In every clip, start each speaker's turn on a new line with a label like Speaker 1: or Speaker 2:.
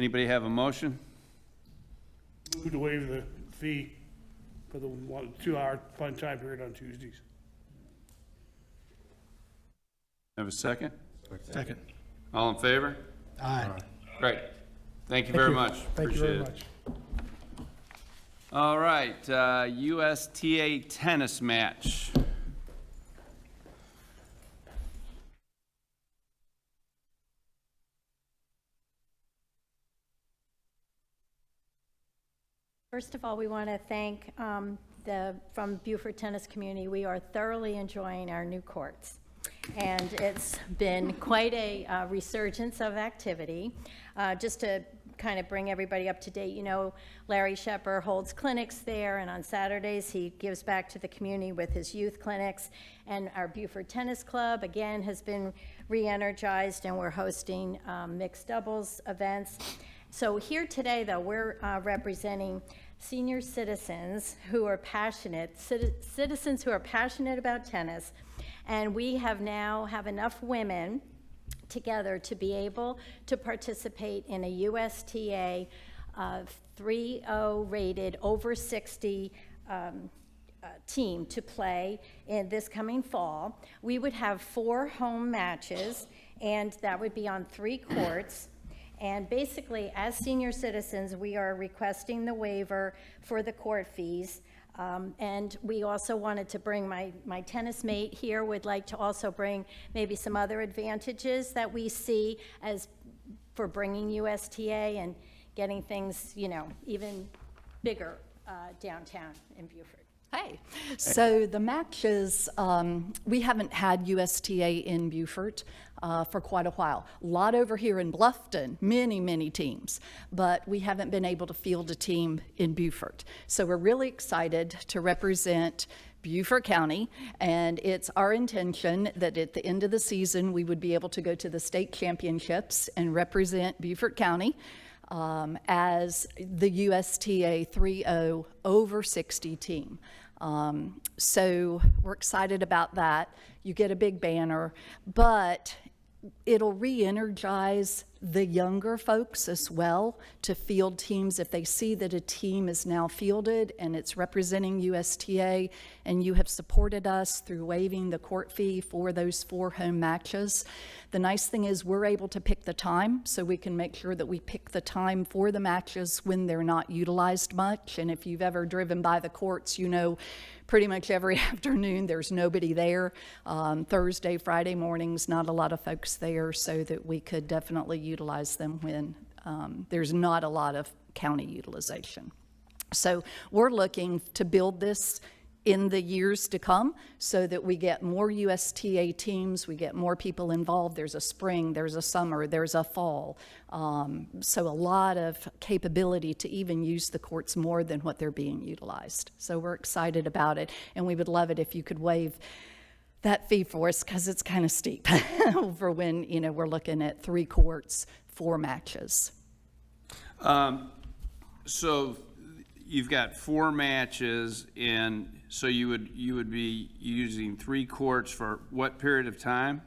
Speaker 1: Anybody have a motion?
Speaker 2: Move to waive the fee for the 2-hour fun time period on Tuesdays.
Speaker 1: Have a second?
Speaker 3: Second.
Speaker 1: All in favor?
Speaker 3: Aye.
Speaker 1: Great. Thank you very much.
Speaker 3: Thank you very
Speaker 1: Appreciate it.
Speaker 3: much.
Speaker 1: All right, USTA tennis match.
Speaker 4: First of all, we want to thank from Beaufort tennis community. We are thoroughly enjoying our new courts. And it's been quite a resurgence of activity. Just to kind of bring everybody up to date, you know, Larry Shepper holds clinics there, and on Saturdays he gives back to the community with his youth clinics. And our Beaufort Tennis Club, again, has been re-energized, and we're hosting mixed doubles events. So here today, though, we're representing senior citizens who are passionate, citizens who are passionate about tennis, and we have enough women together to be able to participate in a USTA 3-0 rated over 60 team to play in this coming fall. We would have 4 home matches, and that would be on 3 courts. And basically, as senior citizens, we are requesting the waiver for the court fees. And we also wanted to bring my tennis mate here, would like to also bring maybe some other advantages that we see as for bringing USTA and getting things, you know, even bigger downtown in Beaufort.
Speaker 5: Hey, so the matches, we haven't had USTA in Beaufort for quite a while. A lot over here in Bluffton, many teams, but we haven't been able to field a team in Beaufort. So we're really excited to represent Beaufort County, and it's our intention that at the end of the season, we would be able to go to the state championships and represent Beaufort County as the USTA 3-0 over 60 team. So we're excited about that. You get a big banner, but it'll re-energize the younger folks as well to field teams if they see that a team is now fielded and it's representing USTA, and you have supported us through waiving the court fee for those 4 home matches. The nice thing is we're able to pick the time, so we can make sure that we pick the time for the matches when they're not utilized much. And if you've ever driven by the courts, you know pretty much every afternoon there's nobody there. Thursday, Friday mornings, not a lot of folks there, so that we could definitely utilize them when there's not a lot of county utilization. So we're looking to build this in the years to come so that we get more USTA teams, we get more people involved. There's a spring, there's a summer, there's a fall. So a lot of capability to even use the courts more than what they're being utilized. So we're excited about it, and we would love it if you could waive that fee for us, because it's kind of steep for when, you know, we're looking at 3 courts, 4 matches.
Speaker 1: So you've got 4 matches, and so you would be using 3 courts for what period of time?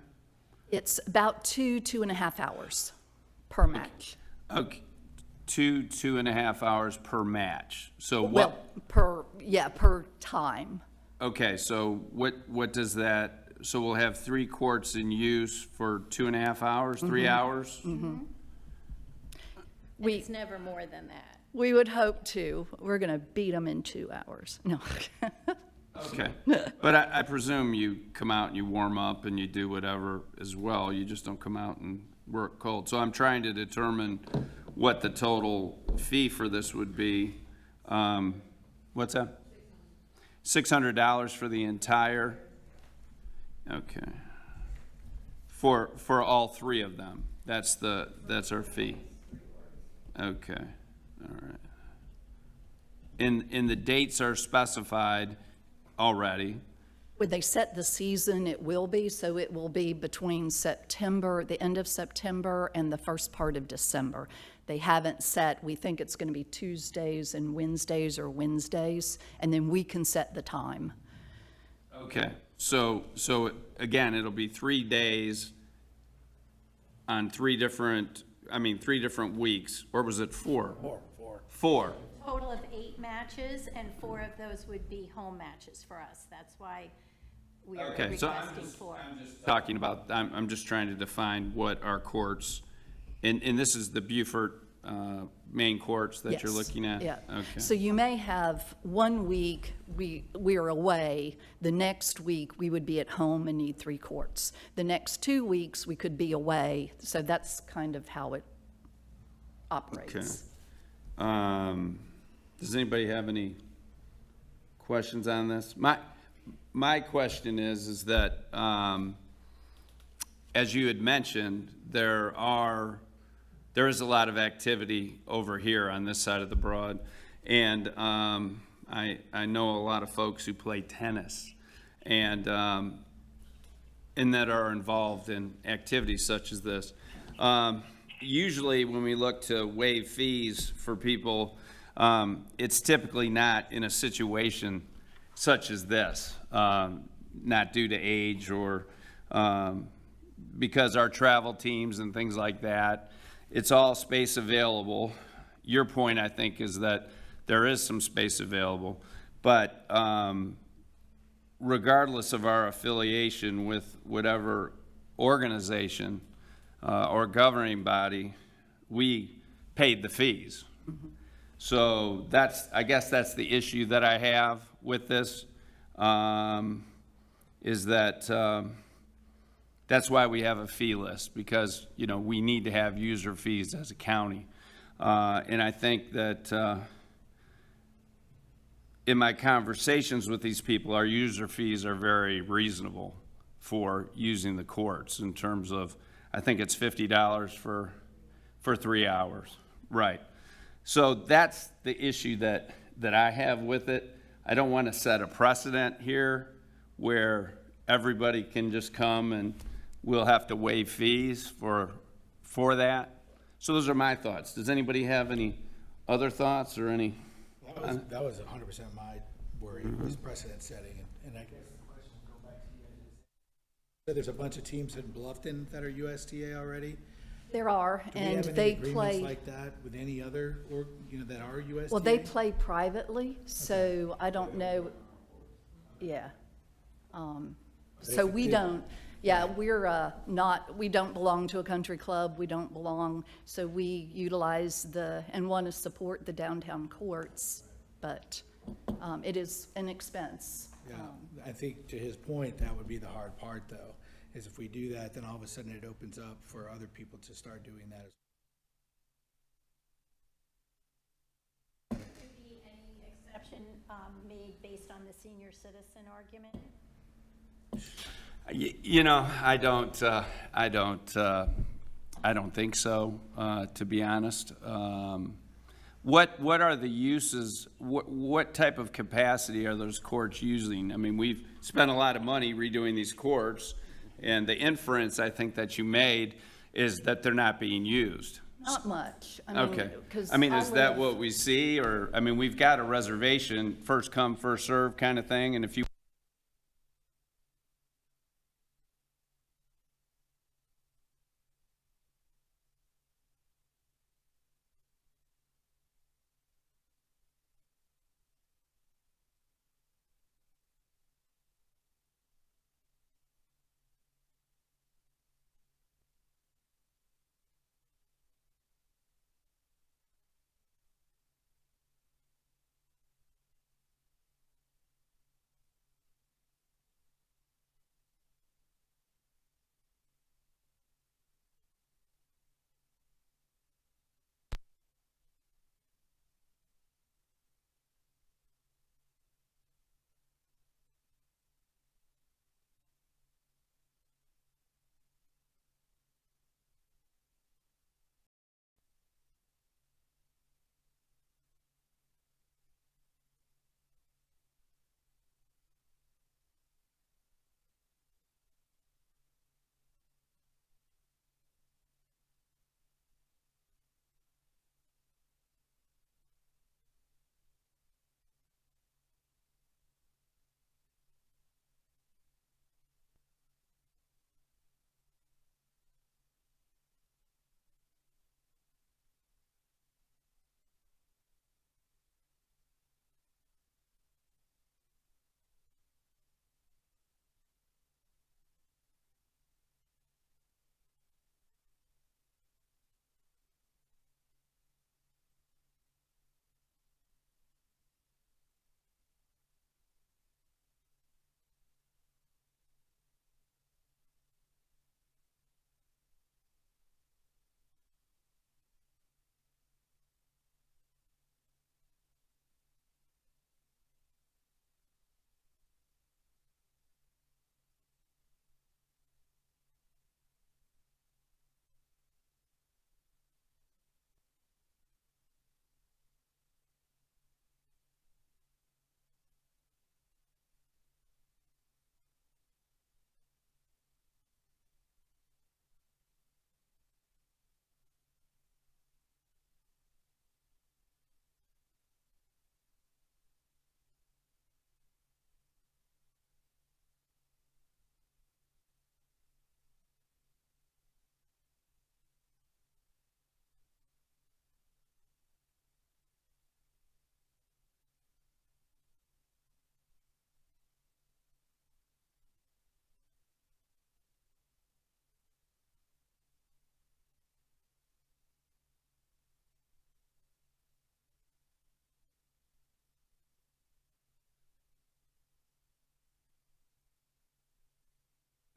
Speaker 5: It's about 2.5 hours per match.
Speaker 1: Okay, 2.5 hours per match. So
Speaker 5: Well, per time.
Speaker 1: Okay, so what does that? So we'll have 3 courts in use for 2.5 hours, 3 hours.
Speaker 4: It's never more than that.
Speaker 5: We would hope to. We're going to beat them in 2 hours. No.
Speaker 1: Okay, but I presume you come out and you warm up and you do whatever as well. You just don't come out and work cold. So I'm trying to determine what the total fee for this would be. What's that? $600 for the entire. Okay. For all 3 of them. That's our fee. Okay. All right. And the dates are specified already.
Speaker 5: When they set the season, it will be. So it will be between September, the end of September, and the first part of December. They haven't set, we think it's going to be Tuesdays and Wednesdays, or Wednesdays, and then we can set the time.
Speaker 1: Okay. So again, it'll be 3 days on 3 different I mean, 3 different weeks, or was it 4?
Speaker 2: Four.
Speaker 1: 4.
Speaker 4: Total of 8 matches, and 4 of those would be home matches for us. That's why we are
Speaker 1: Okay, so
Speaker 4: requesting 4.
Speaker 1: I'm just talking about, I'm just trying to define what our courts, and this is the Beaufort main courts that you're
Speaker 5: Yes,
Speaker 1: looking at?
Speaker 5: Yeah.
Speaker 1: Okay.
Speaker 5: So you may have 1 week, we're away. The next week, we would be at home and need 3 courts. The next 2 weeks, we could be away. So that's kind of how it operates.
Speaker 1: Does anybody have any questions on this? My question is that, as you had mentioned, there is a lot of activity over here on this side of the Broad, and I know a lot of folks who play tennis, and that are involved in activities such as this. Usually, when we look to waive fees for people, it's typically not in a situation such as this, not due to age or because our travel teams and things like that, it's all space available. Your point, I think, is that there is some space available, but regardless of our affiliation with whatever organization or governing body, we paid the fees. So I guess that's the issue that I have with this, is that that's why we have a fee list, because, you know, we need to have user fees as a county. And I think that in my conversations with these people, our user fees are very reasonable for using the courts in terms of, I think it's $50 for 3 hours. Right. So that's the issue that I have with it. I don't want to set a precedent here where everybody can just come and we'll have to waive fees for that. So those are my thoughts. Does anybody have any other thoughts or any?
Speaker 3: That was 100% my worry, was precedent setting, and I guess the question will go back to you guys. So there's a bunch of teams in Bluffton that are USTA already.
Speaker 5: There are,
Speaker 3: Do we
Speaker 5: and
Speaker 3: have any
Speaker 5: they
Speaker 3: agreements
Speaker 5: play,
Speaker 3: like that with any other, or, you know, that are USTA?
Speaker 5: well, they play privately, so I don't know, yeah. So we don't, yeah, we're not, we don't belong to a country club, we don't belong, so we utilize and want to support the downtown courts, but it is an expense.
Speaker 3: Yeah, I think to his point, that would be the hard part, though, is if we do that, then all of a sudden it opens up for other people to start doing that.
Speaker 4: Could be any exception made based on the senior citizen argument?
Speaker 1: You know, I don't think so, to be honest. What are the uses, what type of capacity are those courts using? I mean, we've spent a lot of money redoing these courts, and the inference I think that you made is that they're not being used.
Speaker 5: Not much. I mean,
Speaker 1: Okay.
Speaker 5: 'cause
Speaker 1: I mean,
Speaker 5: I
Speaker 1: is that
Speaker 5: live-
Speaker 1: what we see, or, I mean, we've got a reservation, first come, first served kind of thing, and if you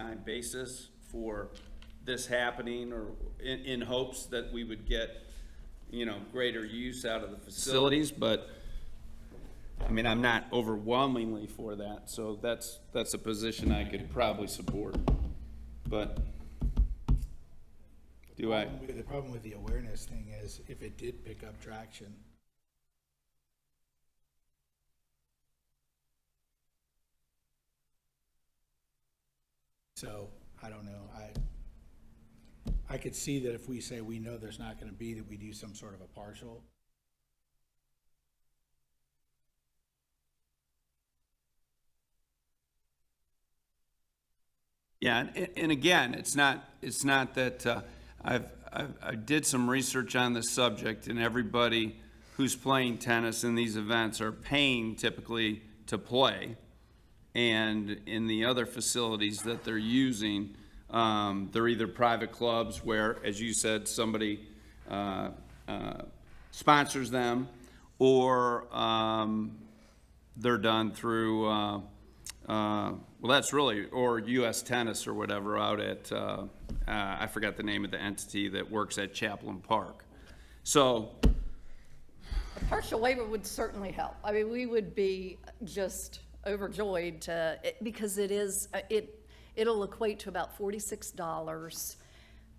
Speaker 1: one-time basis for this happening, or in hopes that we would get, greater use out of the facilities, but I mean, I'm not overwhelmingly for that, so that's a position I could probably support. But
Speaker 3: The problem with the awareness thing is if it did pick up traction, so I don't know. I could see that if we say we know there's not going to be, that we do some sort of a partial.
Speaker 1: yeah, and again, it's not that I did some research on this subject, and everybody who's playing tennis in these events are paying typically to play. And in the other facilities that they're using, they're either private clubs where, as you said, somebody sponsors them, or they're done through, well, that's really, or U.S. Tennis or whatever out at, I forgot the name of the entity that works at Chaplin Park. So,
Speaker 5: A partial waiver would certainly help. I mean, we would be just overjoyed because it'll equate to about $46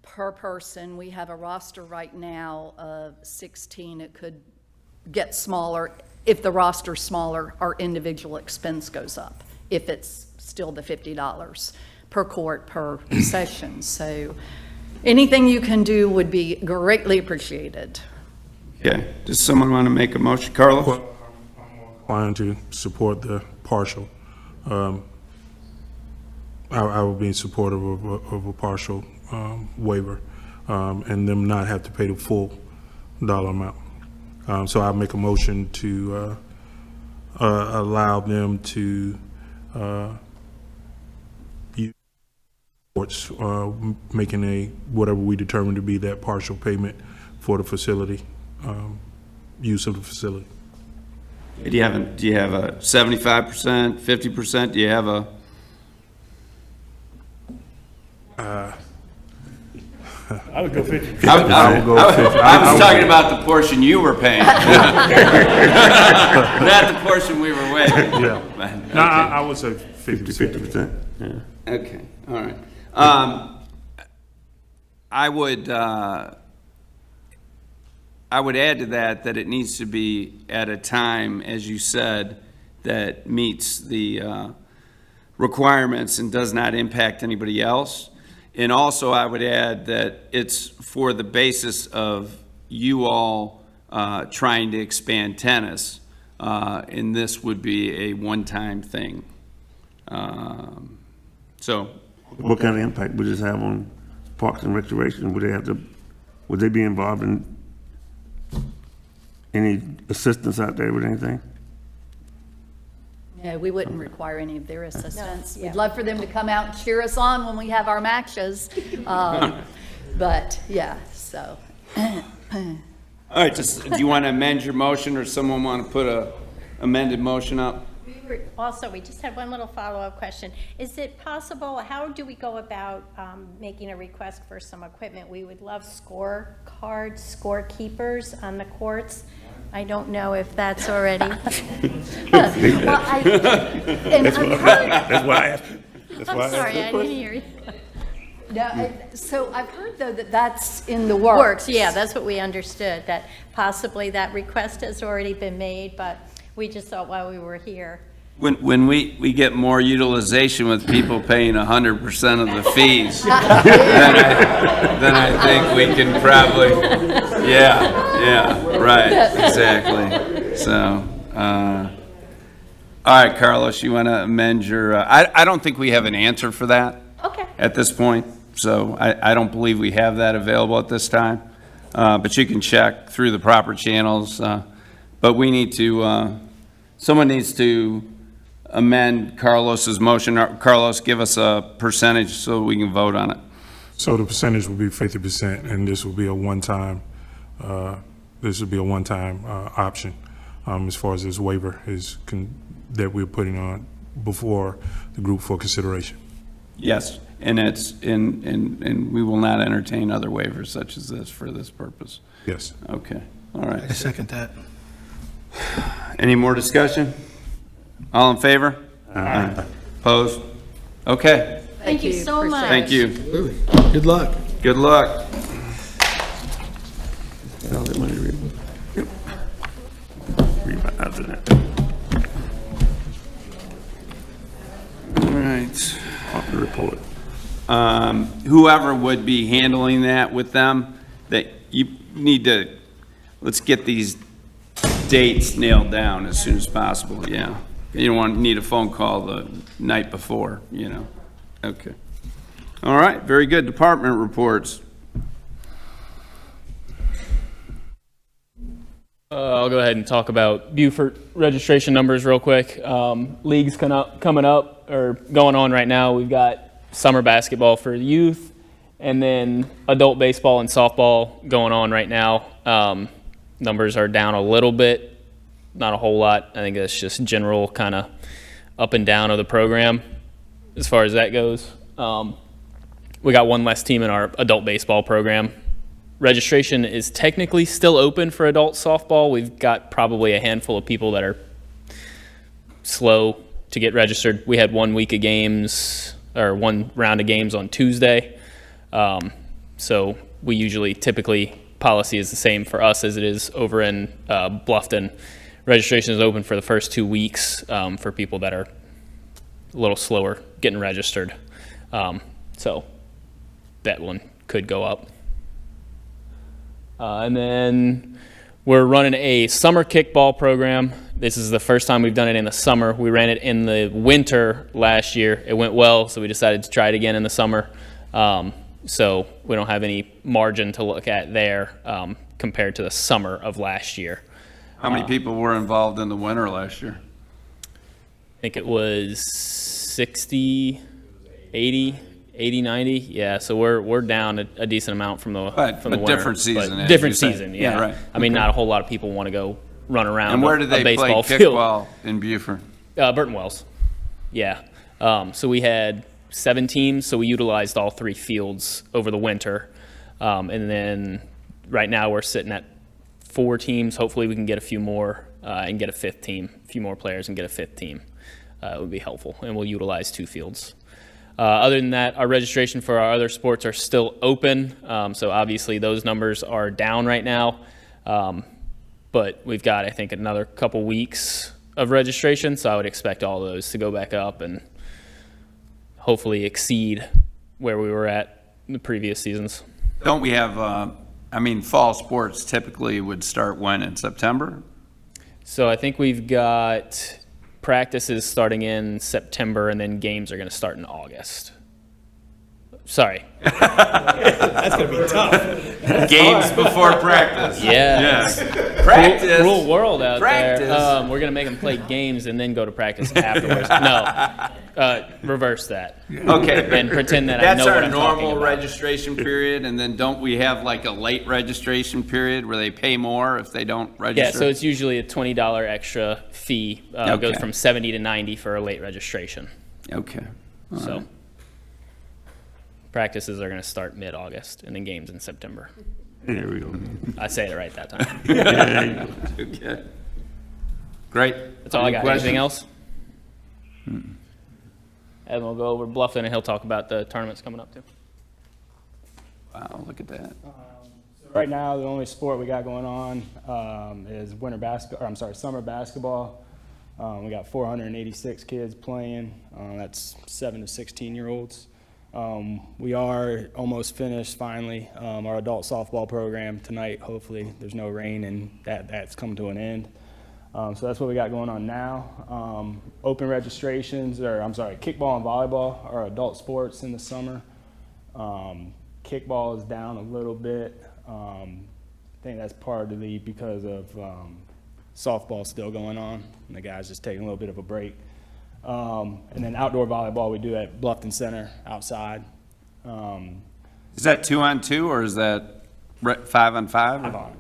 Speaker 5: per person. We have a roster right now of 16. It could get smaller. If the roster's smaller, our individual expense goes up, if it's still the $50 per court per session. So anything you can do would be greatly appreciated.
Speaker 1: okay, does someone want to make a motion? Carlos?
Speaker 6: Inclined to support the partial. I would be supportive of a partial waiver, and them not have to pay the full dollar amount. So I make a motion to allow them to use courts, making whatever we determine to be that partial payment for the facility, use of the facility.
Speaker 1: Do you have a 75%, 50%? Do you have a?
Speaker 2: I would go 50.
Speaker 1: I was talking about the portion you were paying, not the portion we were waiving.
Speaker 6: Yeah.
Speaker 1: Okay.
Speaker 6: No, I would say 50%.
Speaker 7: Yeah.
Speaker 1: Okay, all right. I would add to that it needs to be at a time, as you said, that meets the requirements and does not impact anybody else. And also, I would add that it's for the basis of you all trying to expand tennis, and this would be a one-time thing. So,
Speaker 7: What kind of impact would this have on Parks and Recreation? Would they be involved in any assistance out there with anything?
Speaker 5: No, we wouldn't require any of their assistance.
Speaker 4: yeah.
Speaker 5: We'd love for them to come out and cheer us on when we have our matches. But, yeah, so.
Speaker 1: all right, do you want to amend your motion, or someone want to put a amended motion up?
Speaker 4: We just had one little follow-up question. Is it possible, how do we go about making a request for some equipment? We would love scorekeepers on the courts. I don't know if that's already.
Speaker 5: Well, I've heard,
Speaker 7: That's why I asked.
Speaker 4: I'm sorry, I didn't hear you.
Speaker 5: no, so I've heard, though, that that's in the works.
Speaker 4: Works, yeah, that's what we understood, that possibly that request has already been made, but we just thought while we were here.
Speaker 1: When we get more utilization with people paying 100% of the fees, then I think we can probably, yeah, right, exactly. So, all right, Carlos, you want to amend your, I don't think we have an answer for that
Speaker 4: Okay.
Speaker 1: at this point, so I don't believe we have that available at this time, but you can check through the proper channels, but we need to, someone needs to amend Carlos's motion. Carlos, give us a percentage so we can vote on it.
Speaker 6: So the percentage would be 50%, and this will be a one-time, option, as far as this waiver that we're putting on before the group for consideration.
Speaker 1: Yes, And and we will not entertain other waivers such as this for this purpose.
Speaker 6: Yes.
Speaker 1: Okay, all
Speaker 3: I
Speaker 1: right.
Speaker 3: second that.
Speaker 1: Any more discussion? All in favor? Aye. Opposed? Okay,
Speaker 4: Thank you so
Speaker 5: Appreciate it.
Speaker 4: much.
Speaker 1: thank you.
Speaker 3: Absolutely. Good luck.
Speaker 1: Good luck.
Speaker 7: I'll let Money read. Yep. Read after that.
Speaker 1: All right.
Speaker 7: Off the report.
Speaker 1: Whoever would be handling that with them, that you need to, let's get these dates nailed down as soon as possible, yeah. You don't need a phone call the night before, you know. Okay. All right, very good. Department reports.
Speaker 8: I'll go ahead and talk about Beaufort registration numbers real quick. Leagues coming up or going on right now. We've got summer basketball for the youth, and then adult baseball and softball going on right now. Numbers are down a little bit, not a whole lot. I think that's just general kind of up and down of the program as far as that goes. We got one less team in our adult baseball program. Registration is technically still open for adult softball. We've got probably a handful of people that are slow to get registered. We had 1 week of games, or 1 round of games on Tuesday. So we typically, policy is the same for us as it is over in Bluffton. Registration is open for the first 2 weeks for people that are a little slower getting registered. So that one could go up. And then we're running a summer kickball program. This is the first time we've done it in the summer. We ran it in the winter last year. It went well, so we decided to try it again in the summer. So we don't have any margin to look at there compared to the summer of last year.
Speaker 1: How many people were involved in the winter last year?
Speaker 8: I think it was 60, 80, 90. Yeah, so we're down a decent amount from the
Speaker 1: But
Speaker 8: winter.
Speaker 1: different season, as
Speaker 8: Different
Speaker 1: you say.
Speaker 8: season,
Speaker 1: Yeah,
Speaker 8: yeah.
Speaker 1: right.
Speaker 8: I mean, not a whole lot of people want to go run around
Speaker 1: And where did
Speaker 8: a
Speaker 1: they play
Speaker 8: baseball field.
Speaker 1: kickball in Beaufort?
Speaker 8: Burton Wells. Yeah. So we had 7 teams, so we utilized all 3 fields over the winter. And then right now we're sitting at 4 teams. Hopefully we can get a few more and get a 5th team, a few more players and get a 5th team. It would be helpful, and we'll utilize 2 fields. Other than that, our registration for our other sports are still open. So obviously those numbers are down right now. But we've got, I think, another couple weeks of registration. So I would expect all those to go back up and hopefully exceed where we were at in the previous seasons.
Speaker 1: Don't we have, fall sports typically would start when, in September?
Speaker 8: So I think we've got practices starting in September, and then games are going to start in August. Sorry.
Speaker 1: Games before practice.
Speaker 8: Yeah.
Speaker 1: Yes. Practice.
Speaker 8: Cruel world out
Speaker 1: Practice.
Speaker 8: there. We're going to make them play games and then go to practice afterwards. No. Reverse that.
Speaker 1: Okay.
Speaker 8: And pretend that I know
Speaker 1: That's
Speaker 8: what
Speaker 1: our
Speaker 8: I'm talking
Speaker 1: normal
Speaker 8: about.
Speaker 1: registration period, and then don't we have like a late registration period where they pay more if they don't register?
Speaker 8: Yeah, so it's usually a $20 extra fee. It goes
Speaker 1: Okay.
Speaker 8: from $70 to $90 for a late registration.
Speaker 1: Okay. All
Speaker 8: So
Speaker 1: right.
Speaker 8: practices are going to start mid-August, and then games in September.
Speaker 7: There we go.
Speaker 8: I said it right that time.
Speaker 1: Okay. Great.
Speaker 8: That's all I
Speaker 1: Any
Speaker 8: got.
Speaker 1: questions?
Speaker 8: Anything else? Evan will go over Bluffton, and he'll talk about the tournaments coming up too.
Speaker 1: Wow, look at that.
Speaker 9: Right now, the only sport we got going on is summer basketball. We got 486 kids playing. That's 7 to 16-year-olds. We are almost finished, finally, our adult softball program tonight. Hopefully, there's no rain and that's come to an end. So that's what we got going on now. Open registrations, kickball and volleyball are adult sports in the summer. Kickball is down a little bit. I think that's partly because of softball still going on, and the guys just taking a little bit of a break. And then outdoor volleyball we do at Bluffton Center outside.
Speaker 1: Is that 2-on-2 or is that 5-on-5?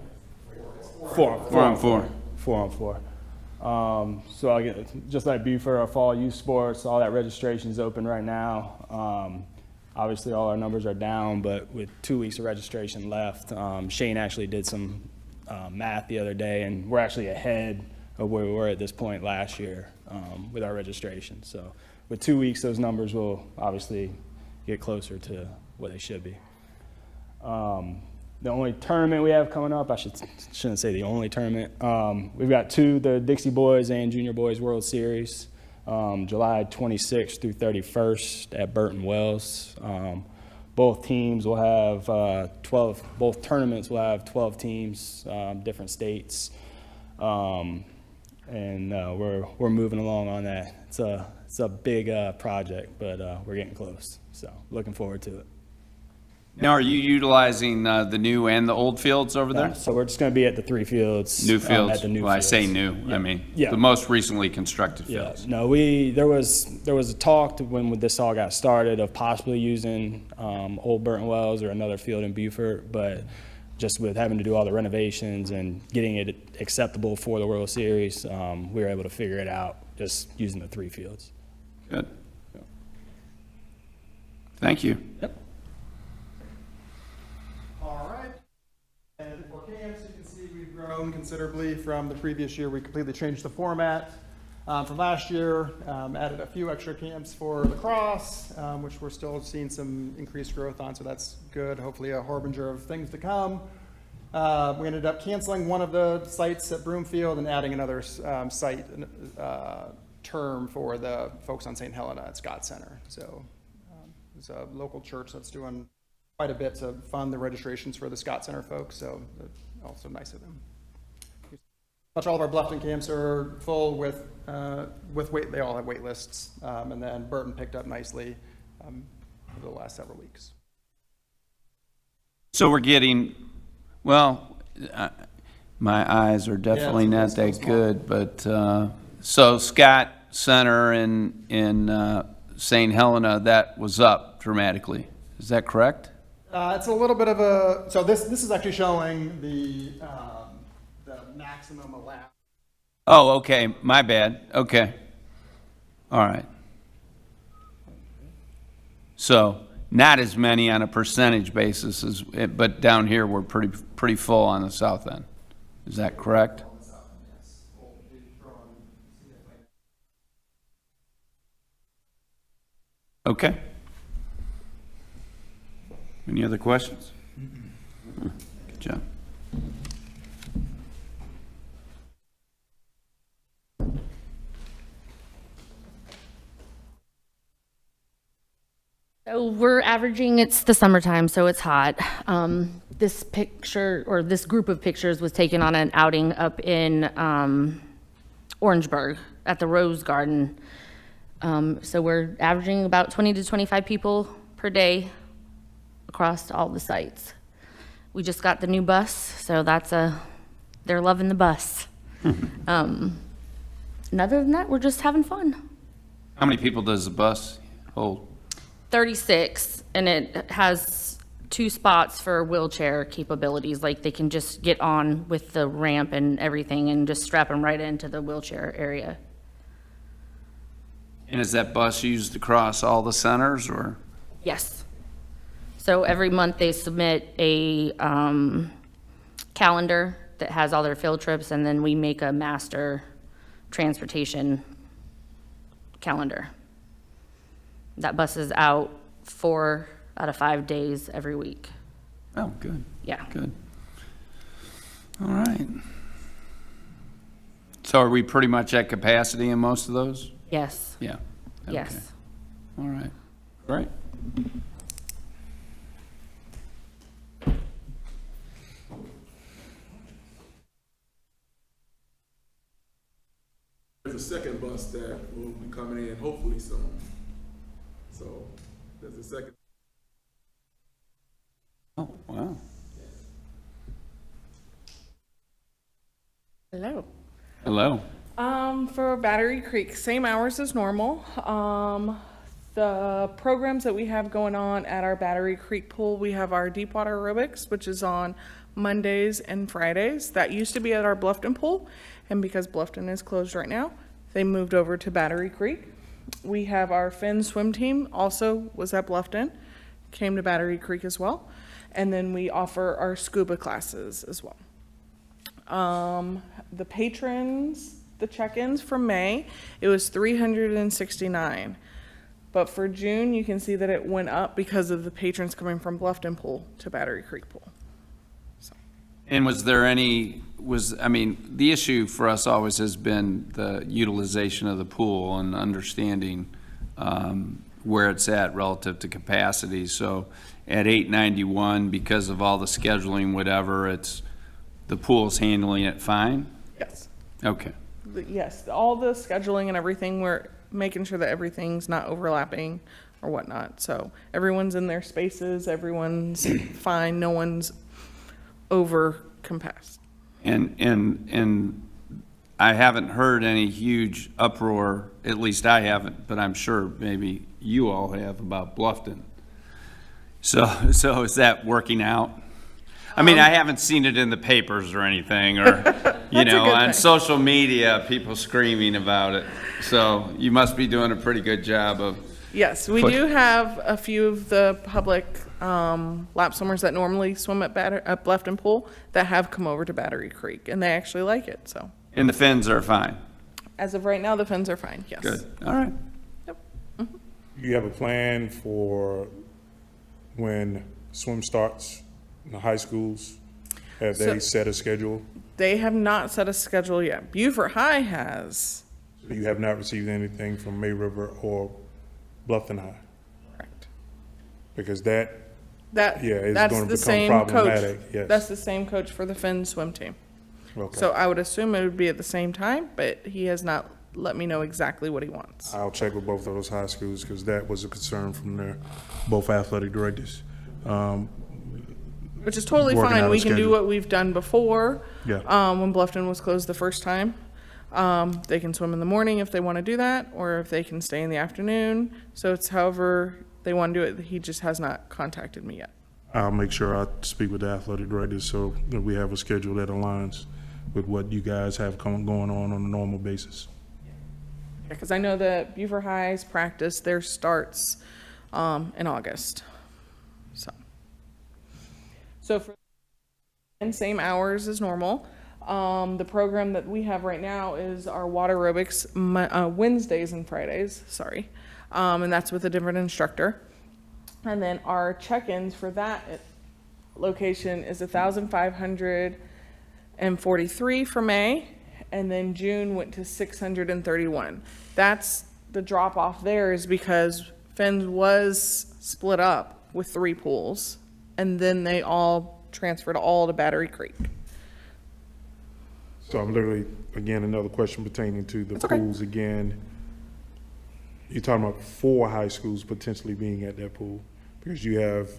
Speaker 1: 4-on-4.
Speaker 9: 4-on-4. So I get, just like Beaufort, our fall youth sports, all that registration is open right now. Obviously, all our numbers are down, but with 2 weeks of registration left, Shane actually did some math the other day, and we're actually ahead of where we were at this point last year with our registration. So with 2 weeks, those numbers will obviously get closer to what they should be. The only tournament we have coming up, shouldn't say the only tournament. We've got the Dixie Boys and Junior Boys World Series, July 26th through 31st at Burton Wells. Both teams will have both tournaments will have 12 teams, different states. And we're moving along on that. It's a big project, but we're getting close. So looking forward to it.
Speaker 1: Now, are you utilizing the new and the old fields over there?
Speaker 9: So we're just going to be at the 3 fields.
Speaker 1: New fields?
Speaker 9: At the new
Speaker 1: Well, I
Speaker 9: fields.
Speaker 1: say new, I mean,
Speaker 9: Yeah.
Speaker 1: the most recently constructed
Speaker 9: Yeah,
Speaker 1: fields.
Speaker 9: no, there was a talk when this all got started of possibly using Old Burton Wells or another field in Beaufort, but just with having to do all the renovations and getting it acceptable for the World Series, we were able to figure it out just using the 3 fields.
Speaker 1: Good. Thank you.
Speaker 9: Yep.
Speaker 10: All right. And for camps, you can see we've grown considerably from the previous year. We completely changed the format from last year, added a few extra camps for lacrosse, which we're still seeing some increased growth on, so that's good. Hopefully a harbinger of things to come. We ended up canceling one of the sites at Broomfield and adding another site term for the folks on St. Helena at Scott Center. So it's a local church that's doing quite a bit to fund the registrations for the Scott Center folks, so also nice of them. Much all of our Bluffton camps are full with wait. They all have wait lists, and then Burton picked up nicely over the last several weeks.
Speaker 1: So we're getting, well, my eyes are definitely
Speaker 10: Yeah,
Speaker 1: not
Speaker 10: it's so
Speaker 1: that
Speaker 10: small.
Speaker 1: good, but, so Scott Center in St. Helena, that was up dramatically. Is that correct?
Speaker 10: It's a little bit of a, so this is actually showing the maximum allowed.
Speaker 1: Oh, okay, my bad, okay. All right. So, not as many on a percentage basis as, but down here, we're pretty full on the south end. Is that correct? Okay. Any other questions? Good job.
Speaker 11: So we're averaging, it's the summertime, so it's hot. This picture, or this group of pictures, was taken on an outing up in Orangeburg at the Rose Garden. So we're averaging about 20 to 25 people per day across all the sites. We just got the new bus, so they're loving the bus. And other than that, we're just having fun.
Speaker 1: How many people does the bus hold?
Speaker 11: 36, and it has 2 spots for wheelchair capabilities, like they can just get on with the ramp and everything and just strap them right into the wheelchair area.
Speaker 1: And is that bus used across all the centers, or?
Speaker 11: Yes. So every month they submit a calendar that has all their field trips, and then we make a master transportation calendar. That bus is out 4 out of 5 days every week.
Speaker 1: Oh, good.
Speaker 11: Yeah.
Speaker 1: Good. All right. So are we pretty much at capacity in most of those?
Speaker 11: Yes.
Speaker 1: Yeah. Okay.
Speaker 11: Yes.
Speaker 1: All right. Great.
Speaker 12: There's a second bus that will be coming in hopefully soon. So there's a second.
Speaker 1: Oh, wow.
Speaker 13: Hello.
Speaker 1: Hello.
Speaker 13: For Battery Creek, same hours as normal. The programs that we have going on at our Battery Creek pool, we have our deep water aerobics, which is on Mondays and Fridays. That used to be at our Bluffton pool, and because Bluffton is closed right now, they moved over to Battery Creek. We have our Finn swim team, also was at Bluffton. came to Battery Creek as well. And then we offer our scuba classes as well. The patrons, the check-ins for May, it was 369. But for June, you can see that it went up because of the patrons coming from Bluffton Pool to Battery Creek Pool.
Speaker 1: And was there any, I mean, the issue for us always has been the utilization of the pool and understanding where it's at relative to capacity. So at 891, because of all the scheduling, whatever, the pool's handling it fine?
Speaker 13: Yes.
Speaker 1: Okay.
Speaker 13: Yes, all the scheduling and everything, we're making sure that everything's not overlapping or whatnot. So everyone's in their spaces, everyone's fine, no one's over compassed.
Speaker 1: And I haven't heard any huge uproar, at least I haven't, but I'm sure maybe you all have, about Bluffton. So is that working out? I mean, I haven't seen it in the papers or anything, or, you know, on social media, people screaming about it. So you must be doing a pretty good job of.
Speaker 13: Yes, we do have a few of the public lap swimmers that normally swim at Bluffton Pool that have come over to Battery Creek, and they actually like it, so.
Speaker 1: And the fins are fine?
Speaker 13: As of right now, the fins are fine, yes.
Speaker 1: Good, all right.
Speaker 13: Yep.
Speaker 6: You have a plan for when swim starts in the high schools? Have they set a schedule?
Speaker 13: They have not set a schedule yet. Beaufort High has.
Speaker 6: You have not received anything from May River or Bluffton High?
Speaker 13: Correct.
Speaker 6: Because that
Speaker 13: That's
Speaker 6: going to
Speaker 13: the
Speaker 6: become
Speaker 13: same
Speaker 6: problematic.
Speaker 13: coach.
Speaker 6: Yes.
Speaker 13: That's the same coach for the Finn swim team.
Speaker 6: Okay.
Speaker 13: So I would assume it would be at the same time, but he has not let me know exactly what he wants.
Speaker 6: I'll check with both of those high schools because that was a concern from their both athletic directors.
Speaker 13: Which is totally
Speaker 6: working out
Speaker 13: fine.
Speaker 6: a
Speaker 13: We can do
Speaker 6: schedule.
Speaker 13: what we've done before.
Speaker 6: Yeah.
Speaker 13: When Bluffton was closed the first time. They can swim in the morning if they want to do that, or if they can stay in the afternoon. So it's however they want to do it. He just has not contacted me yet.
Speaker 6: I'll make sure I speak with the athletic directors so that we have a schedule that aligns with what you guys have going on a normal basis.
Speaker 13: Because I know that Beaufort High's practice, their starts in August. So for and same hours as normal. The program that we have right now is our water aerobics Wednesdays and Fridays, sorry. And that's with a different instructor. And then our check-ins for that location is 1,543 for May, and then June went to 631. That's the drop off there is because Fens was split up with 3 pools, and then they all transferred all to Battery Creek.
Speaker 6: So I'm literally, again, another question pertaining to the pools again. You're talking about 4 high schools potentially being at that pool because you have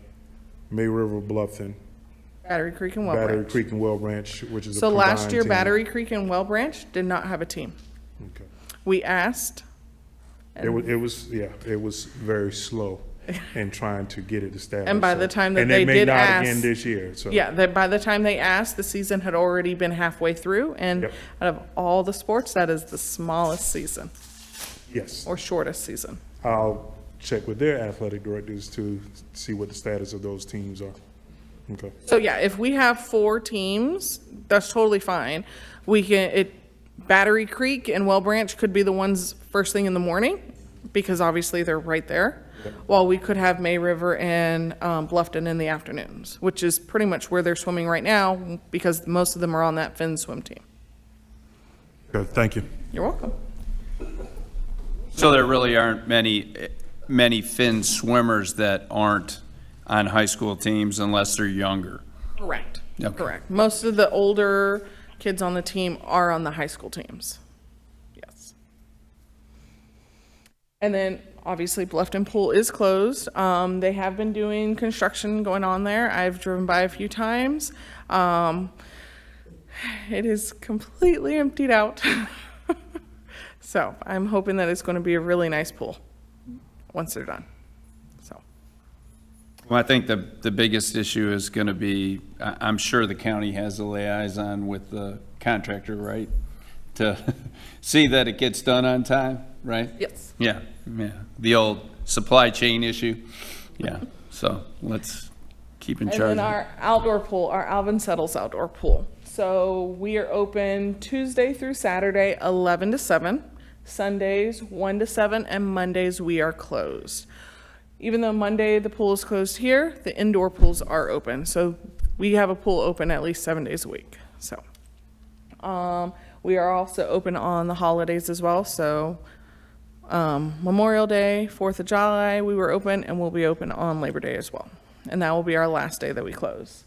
Speaker 6: May River, Bluffton,
Speaker 13: Battery Creek and Well
Speaker 6: Battery
Speaker 13: Branch.
Speaker 6: Creek and Well Branch, which is a
Speaker 13: So
Speaker 6: combined
Speaker 13: last year,
Speaker 6: team.
Speaker 13: Battery Creek and Well Branch did not have a team.
Speaker 6: Okay.
Speaker 13: We asked.
Speaker 6: It was very slow in trying to get it established.
Speaker 13: And by
Speaker 6: so-
Speaker 13: the time that
Speaker 6: and
Speaker 13: they
Speaker 6: may
Speaker 13: did
Speaker 6: not
Speaker 13: ask,
Speaker 6: again this year. So
Speaker 13: yeah, by the time they asked, the season had already been halfway through, and
Speaker 6: Yep.
Speaker 13: out of all the sports, that is the smallest season
Speaker 6: yes,
Speaker 13: or shortest season.
Speaker 6: I'll check with their athletic directors to see what the status of those teams are. Okay.
Speaker 13: So yeah, if we have 4 teams, that's totally fine. Battery Creek and Well Branch could be the ones first thing in the morning, because obviously they're right there. While we could have May River and Bluffton in the afternoons, which is pretty much where they're swimming right now, because most of them are on that Finn swim team.
Speaker 6: Good. Thank you.
Speaker 13: You're welcome.
Speaker 1: So there really aren't many Finn swimmers that aren't on high school teams unless they're younger?
Speaker 13: Correct.
Speaker 1: Okay.
Speaker 13: Correct. Most of the older kids on the team are on the high school teams. Yes. And then obviously Bluffton Pool is closed. They have been doing construction going on there. I've driven by a few times. It is completely emptied out. So I'm hoping that it's going to be a really nice pool once they're done. So.
Speaker 1: Well, I think the biggest issue is going to be, I'm sure the county has a liaison with the contractor, right? To see that it gets done on time, right?
Speaker 13: Yes.
Speaker 1: Yeah, yeah. The old supply chain issue. Yeah. So let's keep in
Speaker 13: And
Speaker 1: charge.
Speaker 13: then our outdoor pool, our Alvin Settles outdoor pool. So we are open Tuesday through Saturday, 11 to 7, Sundays, 1 to 7, and Mondays we are closed. Even though Monday the pool is closed here, the indoor pools are open. So we have a pool open at least 7 days a week. So we are also open on the holidays as well. So Memorial Day, 4th of July, we were open, and we'll be open on Labor Day as well. And that will be our last day that we close.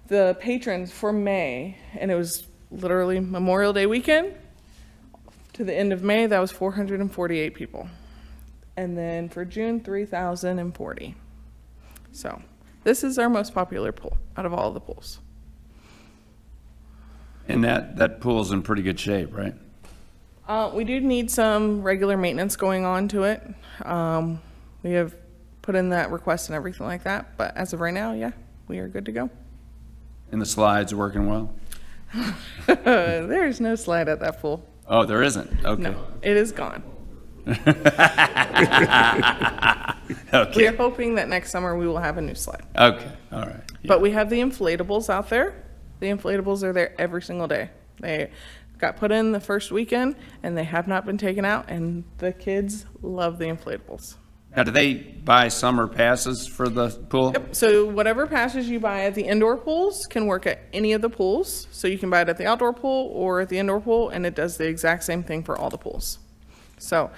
Speaker 13: The patrons for May, and it was literally Memorial Day weekend to the end of May, that was 448 people. And then for June, 3,040. So this is our most popular pool out of all the pools.
Speaker 1: And that pool's in pretty good shape, right?
Speaker 13: We do need some regular maintenance going on to it. We have put in that request and everything like that, but as of right now, yeah, we are good to go.
Speaker 1: And the slides working well?
Speaker 13: There is no slide at that pool.
Speaker 1: Oh, there isn't? Okay.
Speaker 13: No, it is gone.
Speaker 1: Okay.
Speaker 13: We are hoping that next summer we will have a new slide.
Speaker 1: Okay, all right.
Speaker 13: But we have the inflatables out there. The inflatables are there every single day. They got put in the first weekend and they have not been taken out, and the kids love the inflatables.
Speaker 1: Now, do they buy summer passes for the pool?
Speaker 13: Yep. So whatever passes you buy at the indoor pools can work at any of the pools. So you can buy it at the outdoor pool or at the indoor pool, and it does the exact same thing for all the pools. So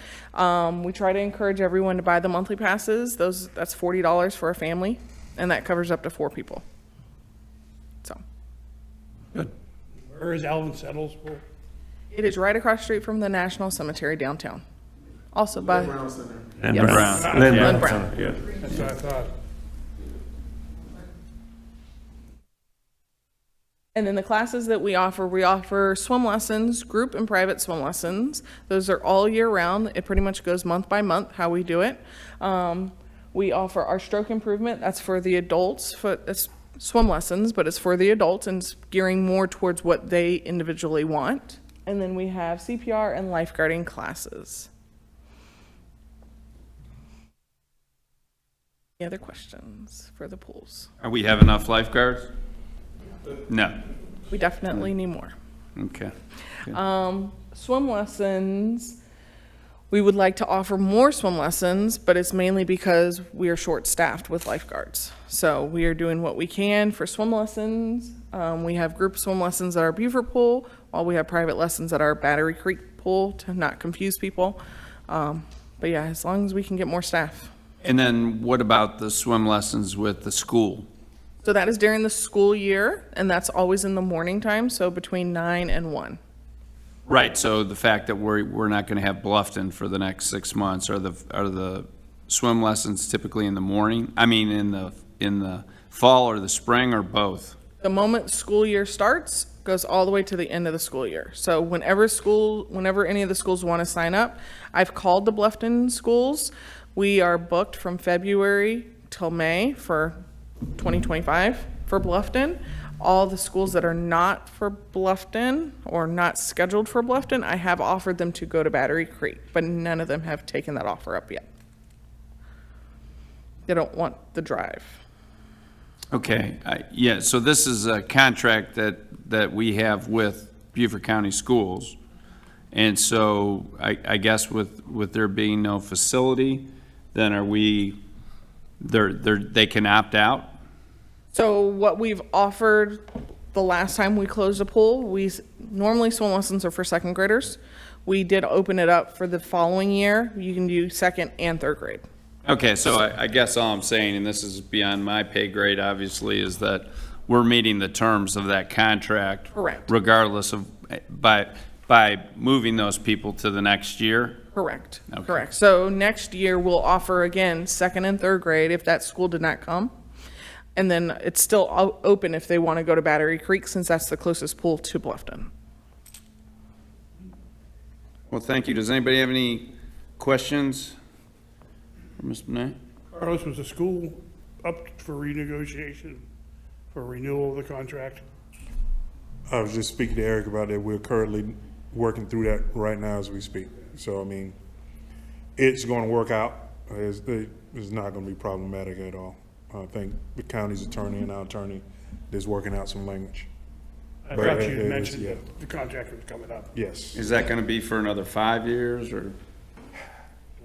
Speaker 13: we try to encourage everyone to buy the monthly passes. That's $40 for a family, and that covers up to 4 people. So
Speaker 1: Good.
Speaker 2: Where is Alvin Settles pool?
Speaker 13: it is right across the street from the National Cemetery downtown. Also by
Speaker 7: Lynn
Speaker 13: Yes.
Speaker 7: Brown.
Speaker 1: Lynn
Speaker 13: Brown.
Speaker 7: Brown, yeah.
Speaker 2: That's what I thought.
Speaker 13: And then the classes that we offer swim lessons, group and private swim lessons. Those are all year round. It pretty much goes month by month how we do it. We offer our stroke improvement. That's for the adults, it's swim lessons, but it's for the adults and it's gearing more towards what they individually want. And then we have CPR and lifeguarding classes. Any other questions for the pools?
Speaker 1: We have enough lifeguards? No.
Speaker 13: We definitely need more.
Speaker 1: Okay.
Speaker 13: Swim lessons, we would like to offer more swim lessons, but it's mainly because we are short-staffed with lifeguards. So we are doing what we can for swim lessons. We have group swim lessons at our Beaufort pool, while we have private lessons at our Battery Creek pool to not confuse people. But yeah, as long as we can get more staff.
Speaker 1: And then what about the swim lessons with the school?
Speaker 13: So that is during the school year, and that's always in the morning time, so between 9 and 1.
Speaker 1: Right, so the fact that we're not going to have Bluffton for the next 6 months, are the swim lessons typically in the morning? I mean, in the fall or the spring, or both?
Speaker 13: The moment school year starts, goes all the way to the end of the school year. So whenever any of the schools want to sign up, I've called the Bluffton schools. We are booked from February till May for 2025 for Bluffton. All the schools that are not for Bluffton or not scheduled for Bluffton, I have offered them to go to Battery Creek, but none of them have taken that offer up yet. They don't want the drive.
Speaker 1: Okay, yeah, so this is a contract that we have with Beaufort County Schools. And so I guess with there being no facility, then they can opt out?
Speaker 13: So what we've offered the last time we closed a pool, normally swim lessons are for second graders. We did open it up for the following year. You can do second and third grade.
Speaker 1: Okay, so I guess all I'm saying, and this is beyond my pay grade, obviously, is that we're meeting the terms of that contract.
Speaker 13: Correct.
Speaker 1: Regardless of, by moving those people to the next year?
Speaker 13: Correct.
Speaker 1: Okay.
Speaker 13: Correct. So next year we'll offer again second and third grade if that school did not come. And then it's still open if they want to go to Battery Creek since that's the closest pool to Bluffton.
Speaker 1: Well, thank you. Does anybody have any questions for Ms. Bonet?
Speaker 2: Carlos, was the school up for renegotiation, for renewal of the contract?
Speaker 6: I was just speaking to Eric about that. We're currently working through that right now as we speak. So, I mean, it's going to work out. It's not going to be problematic at all. I think the county's attorney and our attorney is working out some language.
Speaker 2: I
Speaker 6: But
Speaker 2: thought
Speaker 6: it
Speaker 2: you
Speaker 6: is,
Speaker 2: mentioned
Speaker 6: yeah.
Speaker 2: that the contract was coming up.
Speaker 6: Yes.
Speaker 1: Is that gonna be for another 5 years, or?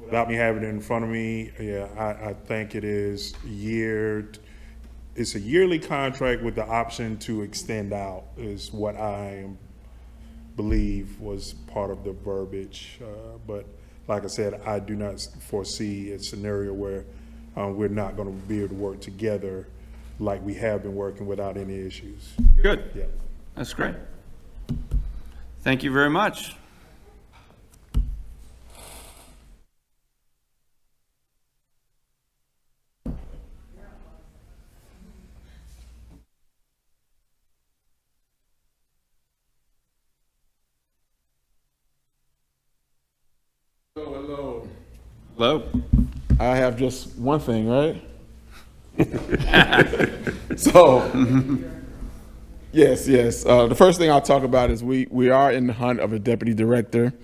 Speaker 6: Without me having it in front of me, yeah, I think it is it's a yearly contract with the option to extend out is what I believe was part of the verbiage. But like I said, I do not foresee a scenario where we're not gonna be able to work together like we have been working without any issues.
Speaker 1: Good.
Speaker 6: Yeah.
Speaker 1: That's great. Thank you very much.
Speaker 12: Hello.
Speaker 1: Hello.
Speaker 12: I have just one thing, right? So, yes. The first thing I'll talk about is we are in the hunt of a deputy director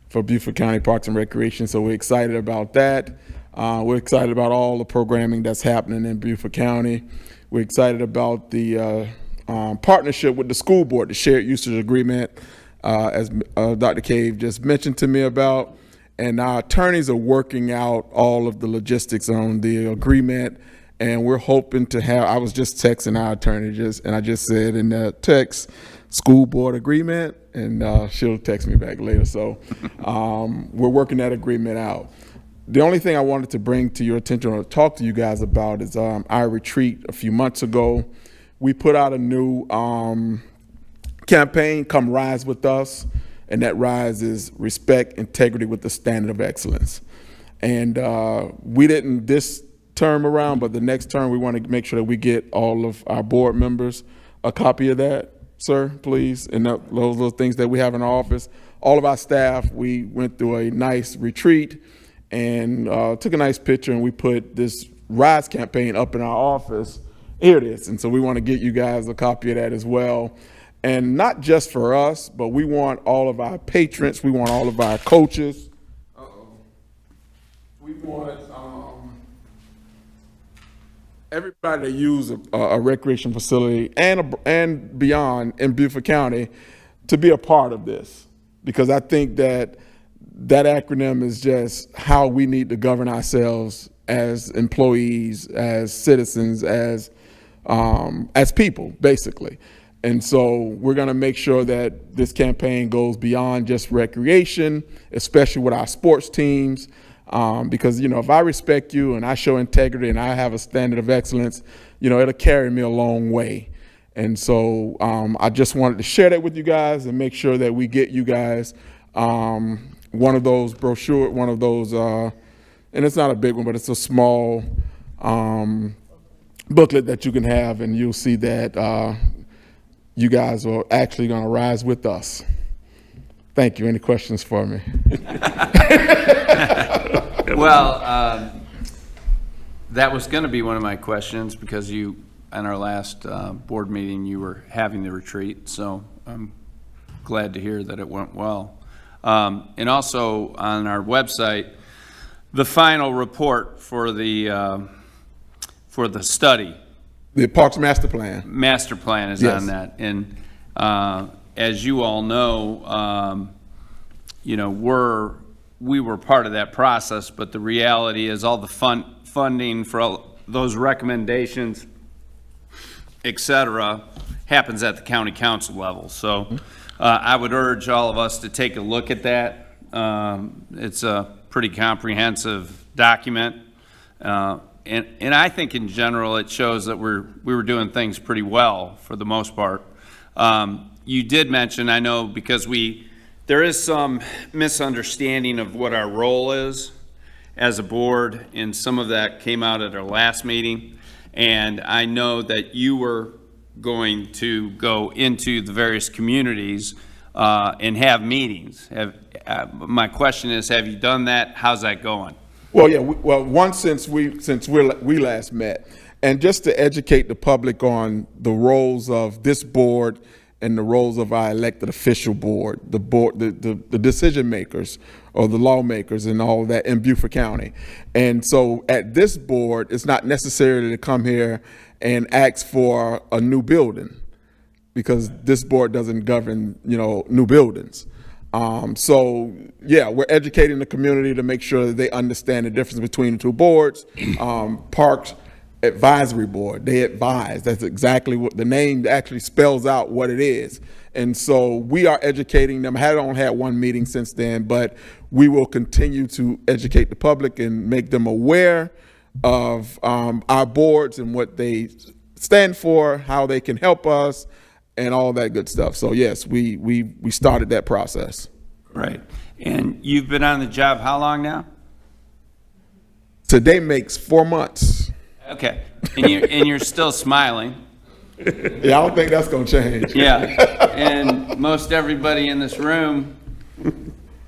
Speaker 12: for Beaufort County Parks and Recreation, so we're excited about that. We're excited about all the programming that's happening in Beaufort County. We're excited about the partnership with the school board, the shared usage agreement, as Dr. Cave just mentioned to me about. And our attorneys are working out all of the logistics on the agreement, and we're hoping to have, I was just texting our attorney and I just said in that text, school board agreement, and she'll text me back later. So we're working that agreement out. The only thing I wanted to bring to your attention or talk to you guys about is our retreat a few months ago. We put out a new campaign, Come Rise With Us. And that rise is respect, integrity with the standard of excellence. And we didn't this term around, but the next term we want to make sure that we get all of our board members a copy of that, sir, please. And those are things that we have in our office. All of our staff, we went through a nice retreat and took a nice picture, and we put this rise campaign up in our office. Here it is. And so we want to get you guys a copy of that as well. And not just for us, but we want all of our patrons, we want all of our coaches. We want everybody to use a recreation facility and beyond in Beaufort County to be a part of this. Because I think that acronym is just how we need to govern ourselves as employees, as citizens, as people, basically. And so we're going to make sure that this campaign goes beyond just recreation, especially with our sports teams. Because, if I respect you and I show integrity and I have a standard of excellence, it'll carry me a long way. And so I just wanted to share that with you guys and make sure that we get you guys one of those brochure, one of those, and it's not a big one, but it's a small booklet that you can have, and you'll see that you guys are actually going to rise with us. Thank you. Any questions for me?
Speaker 1: Well, that was going to be one of my questions because you, on our last board meeting, you were having the retreat. So I'm glad to hear that it went well. And also on our website, the final report for the study.
Speaker 12: The Parks Master Plan.
Speaker 1: Master Plan is
Speaker 12: Yes.
Speaker 1: on that. And as you all know, we were part of that process, but the reality is all the funding for all those recommendations, et cetera, happens at the county council level. So I would urge all of us to take a look at that. It's a pretty comprehensive document. And I think in general, it shows that we were doing things pretty well for the most part. You did mention, I know, because there is some misunderstanding of what our role is as a board, and some of that came out at our last meeting. And I know that you were going to go into the various communities and have meetings. My question is, have you done that? How's that going?
Speaker 12: Well, yeah. Once since we last met, and just to educate the public on the roles of this board and the roles of our elected official board, the decision makers or the lawmakers and all that in Beaufort County. And so at this board, it's not necessarily to come here and ask for a new building, because this board doesn't govern, new buildings. So yeah, we're educating the community to make sure that they understand the difference between the two boards. Parks Advisory Board, they advise. That's exactly what the name actually spells out what it is. And so we are educating them. I haven't had one meeting since then, but we will continue to educate the public and make them aware of our boards and what they stand for, how they can help us, and all that good stuff. So yes, we started that process.
Speaker 1: Right. And you've been on the job how long now?
Speaker 12: Today makes 4 months.
Speaker 1: Okay. And you're still smiling.
Speaker 12: Yeah, I don't think that's gonna change.
Speaker 1: Yeah. And most everybody in this room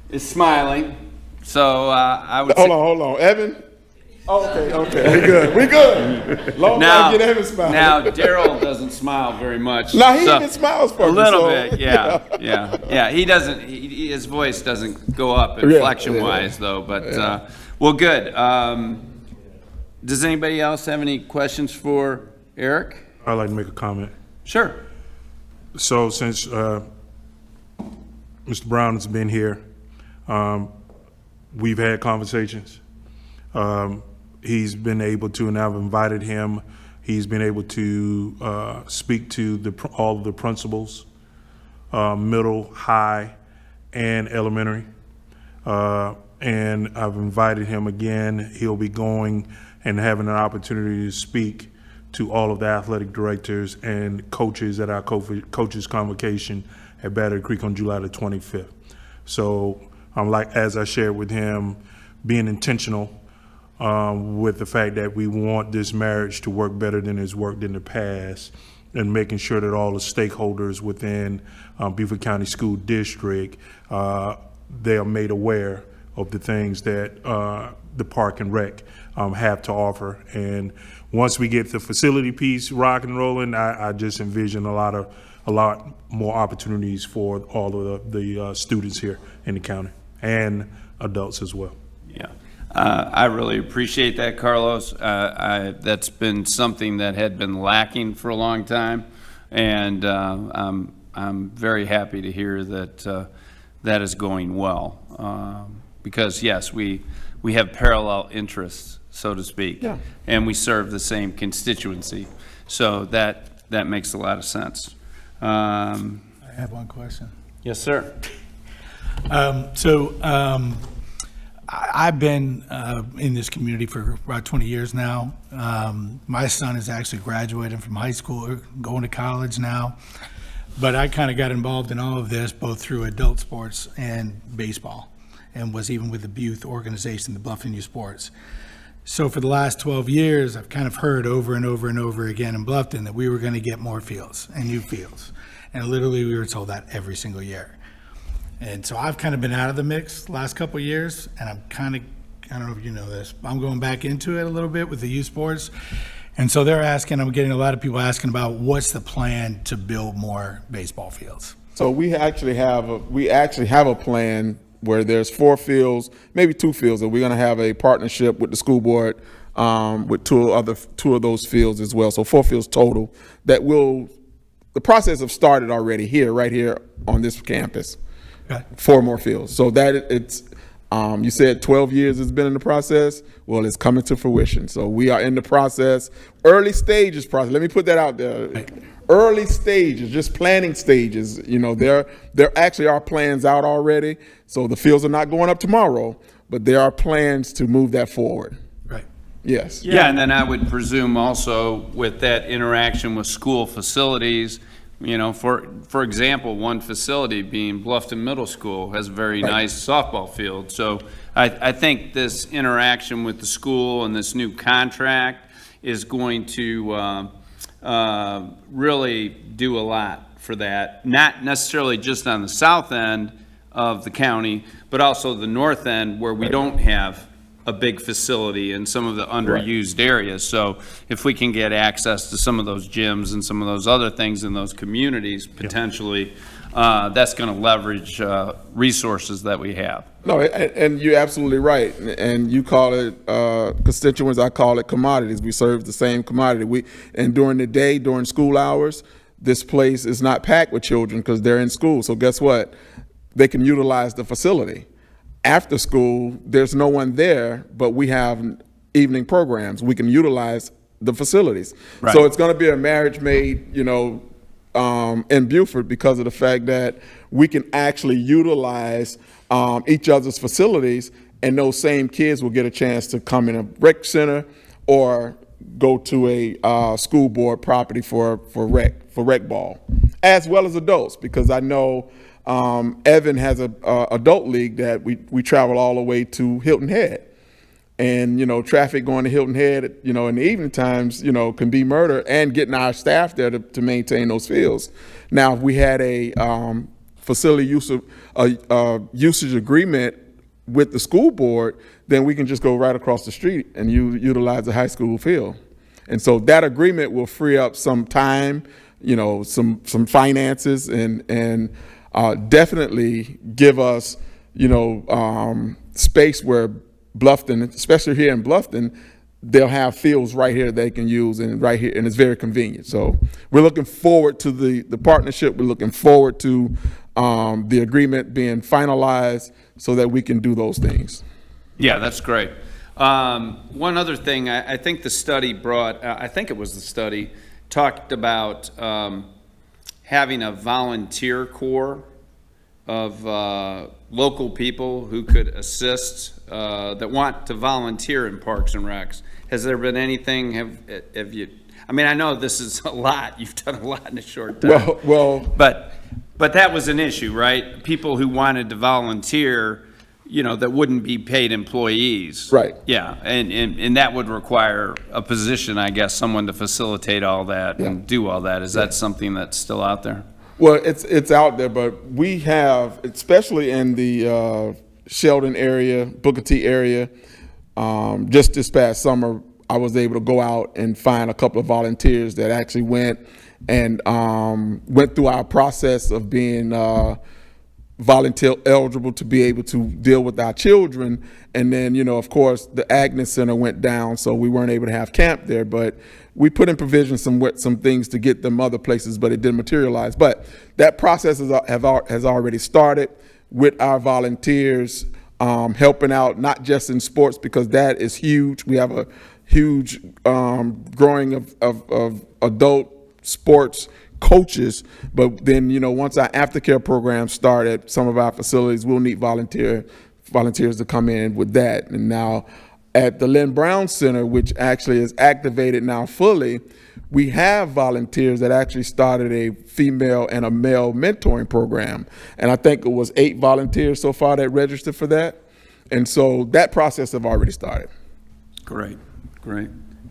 Speaker 1: is smiling. So I would say,
Speaker 12: Hold on, Evan. Oh, okay, we good. Long
Speaker 1: now,
Speaker 12: time get Evan smiling.
Speaker 1: now Daryl doesn't smile very much.
Speaker 12: Now he even smiles for
Speaker 1: a
Speaker 12: me,
Speaker 1: little
Speaker 12: so,
Speaker 1: bit. Yeah. He doesn't. His voice doesn't go up inflection-wise, though. But well, good. Does anybody else have any questions for Eric?
Speaker 6: I'd like to make a comment.
Speaker 1: Sure.
Speaker 6: So since Mr. Brown has been here, we've had conversations. He's been able to, and I've invited him, he's been able to speak to all of the principals, middle, high, and elementary. And I've invited him again. He'll be going and having an opportunity to speak to all of the athletic directors and coaches at our coaches convocation at Battery Creek on July the 25th. So as I shared with him, being intentional with the fact that we want this marriage to work better than it's worked in the past, and making sure that all the stakeholders within Beaufort County School District, they are made aware of the things that the Park and Rec have to offer. And once we get the facility piece rock and rolling, I just envision a lot more opportunities for all of the students here in the county and adults as well.
Speaker 1: Yeah. I really appreciate that, Carlos. That's been something that had been lacking for a long time, and I'm very happy to hear that that is going well. Because yes, we have parallel interests, so to speak, and we serve the same constituency, so that makes a lot of sense.
Speaker 3: I have one question.
Speaker 1: Yes, sir.
Speaker 3: I've been in this community for about 20 years now. My son is actually graduating from high school, or going to college now. But I kind of got involved in all of this, both through adult sports and baseball, and was even with the youth organization, the Bluffton Youth Sports. So for the last 12 years, I've kind of heard over and over and over again in Bluffton that we were going to get more fields and new fields. And literally we were told that every single year. And so I've kind of been out of the mix the last couple of years, and I'm kind of, I don't know if you know this, I'm going back into it a little bit with the youth sports. And so I'm getting a lot of people asking about what's the plan to build more baseball fields.
Speaker 12: So we actually have a plan where there's 4 fields, maybe 2 fields, and we're going to have a partnership with the school board with two of those fields as well. So 4 fields total the process have started already right here on this campus.
Speaker 3: Okay.
Speaker 12: 4 more fields. So that it's, you said 12 years has been in the process. Well, it's coming to fruition. So we are in the process, early stages process. Let me put that out there. Right. Early stages, just planning stages. There actually are plans out already. So the fields are not going up tomorrow, but there are plans to move that forward.
Speaker 3: Right.
Speaker 12: Yes.
Speaker 1: Yeah, and then I would presume also with that interaction with school facilities, for example, one facility being Bluffton Middle School has a very nice softball field. So I think this interaction with the school and this new contract is going to really do a lot for that, not necessarily just on the south end of the county, but also the north end where we don't have a big facility in some of the underused areas. So if we can get access to some of those gyms and some of those other things in those communities, potentially, that's going to leverage resources that we have.
Speaker 12: No, and you're absolutely right. And you call it constituents, I call it commodities. We serve the same commodity. And during the day, during school hours, this place is not packed with children because they're in school. So guess what? They can utilize the facility. After school, there's no one there, but we have evening programs. We can utilize the facilities.
Speaker 1: Right.
Speaker 12: So it's going to be a marriage made, in Beaufort because of the fact that we can actually utilize each other's facilities, and those same kids will get a chance to come in a rec center or go to a school board property for rec ball, as well as adults, because I know Evan has a adult league that we travel all the way to Hilton Head. And, traffic going to Hilton Head, in the evening times, can be murder, and getting our staff there to maintain those fields. Now, if we had a facility usage agreement with the school board, then we can just go right across the street and utilize the high school field. And so that agreement will free up some time, some finances, and definitely give us, space where Bluffton, especially here in Bluffton, they'll have fields right here they can use, and right here, and it's very convenient. So we're looking forward to the partnership. We're looking forward to the agreement being finalized so that we can do those things.
Speaker 1: Yeah, that's great. One other thing, I think the study talked about having a volunteer corps of local people who could assist, that want to volunteer in Parks and Recs. Has there been anything, have you, I mean, I know this is a lot, you've done a lot in a short time. But that was an issue, right? People who wanted to volunteer, that wouldn't be paid employees.
Speaker 12: Right.
Speaker 1: Yeah, and that would require a position, I guess, someone to facilitate all that and do all that. Is that something that's still out there?
Speaker 12: Well, it's out there, but we have, especially in the Sheldon area, Booker T area, just this past summer, I was able to go out and find a couple of volunteers that actually went through our process of being volunteer eligible to be able to deal with our children. And then, of course, the Agnes Center went down, so we weren't able to have camp there, but we put in provision some things to get them other places, but it didn't materialize. But that process has already started with our volunteers, helping out, not just in sports, because that is huge. We have a huge growing of adult sports coaches, but then, once our aftercare program start at some of our facilities, we'll need volunteers to come in with that. And now at the Lynn Brown Center, which actually is activated now fully, we have volunteers that actually started a female and a male mentoring program. And I think it was 8 volunteers so far that registered for that. And so that process have already started.
Speaker 1: Great.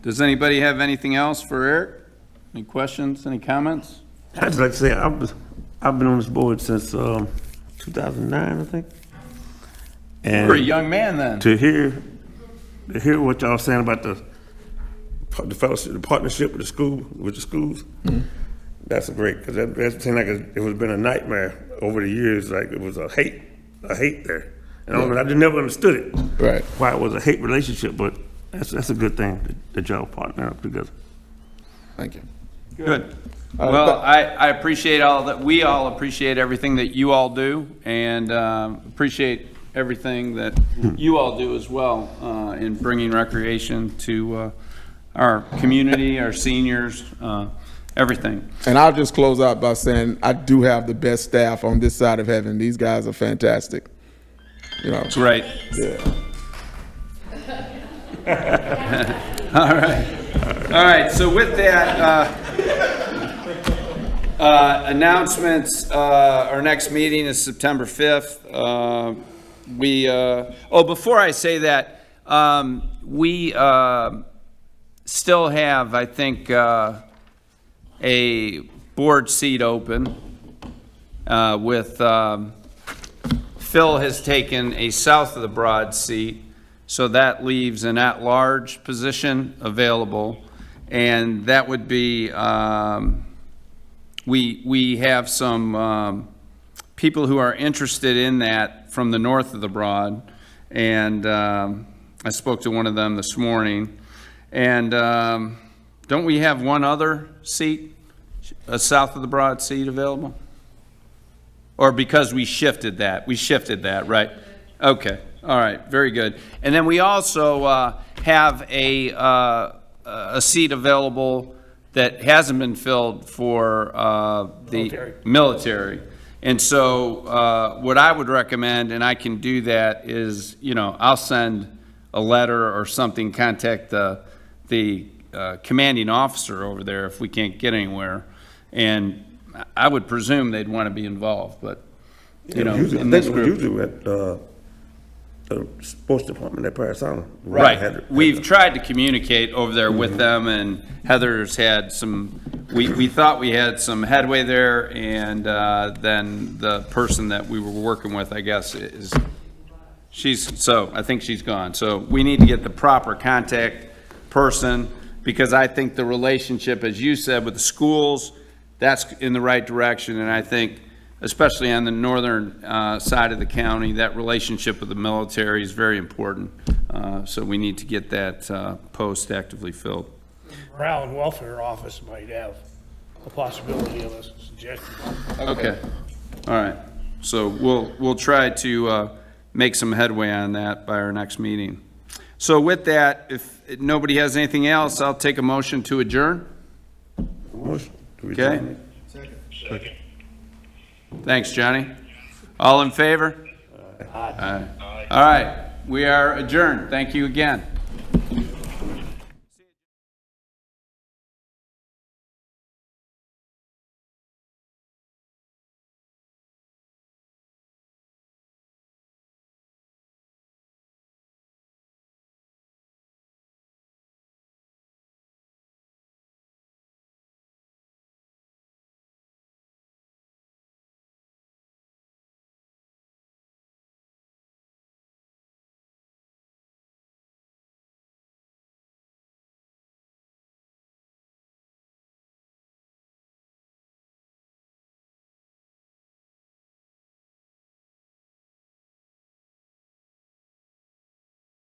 Speaker 1: Does anybody have anything else for Eric? Any questions, any comments?
Speaker 7: I'd just like to say, I've been on this board since 2009, I think. And
Speaker 1: You're a young man then.
Speaker 7: To hear what y'all saying about the fellowship, the partnership with the schools, that's great, because that seemed like it was been a nightmare over the years. Like it was a hate there, and I just never understood it.
Speaker 12: Right.
Speaker 7: Why it was a hate relationship, but that's a good thing that y'all partner up together.
Speaker 12: Thank you.
Speaker 1: Good. Well, I appreciate all that. We all appreciate everything that you all do, and appreciate everything that you all do as well in bringing recreation to our community, our seniors, everything.
Speaker 12: And I'll just close out by saying I do have the best staff on this side of heaven. These guys are fantastic.
Speaker 1: Great.
Speaker 12: Yeah.
Speaker 1: All right. So with that, announcements. Our next meeting is September 5th. Before I say that, we still have, I think, a board seat open with Phil has taken a south of the Broad seat, So that leaves an at-large position available, and that would be, we have some people who are interested in that from the north of the Broad, and I spoke to one of them this morning. And don't we have one other seat, a south of the Broad seat available? Or because we shifted that? We shifted that, right? Okay, all right, very good. And then we also have a seat available that hasn't been filled for the military. And so what I would recommend, and I can do that, is, you know, I'll send a letter or something, contact the commanding officer over there if we can't get anywhere. And I would presume they'd want to be involved, but, you know,
Speaker 7: Usually,
Speaker 1: in
Speaker 7: I
Speaker 1: this
Speaker 7: think it was
Speaker 1: group.
Speaker 7: usually at the sports department at Paris Island.
Speaker 1: Right. We've tried to communicate over there with them, and Heather's had some, we thought we had some headway there, and then the person that we were working with, I guess, so I think she's gone. So we need to get the proper contact person, because I think the relationship, as you said, with the schools, that's in the right direction, and I think, especially on the northern side of the county, that relationship with the military is very important. So we need to get that post actively filled.
Speaker 2: Morale and Welfare Office might have a possibility of a suggestion.
Speaker 1: Okay, all right. So we'll try to make some headway on that by our next meeting. So with that, if nobody has anything else, I'll take a motion to adjourn.
Speaker 7: Motion to
Speaker 1: Okay.
Speaker 7: adjourn.
Speaker 6: Second.
Speaker 1: Thanks, Johnny. All in favor? Aye. All right, we are adjourned. Thank you again.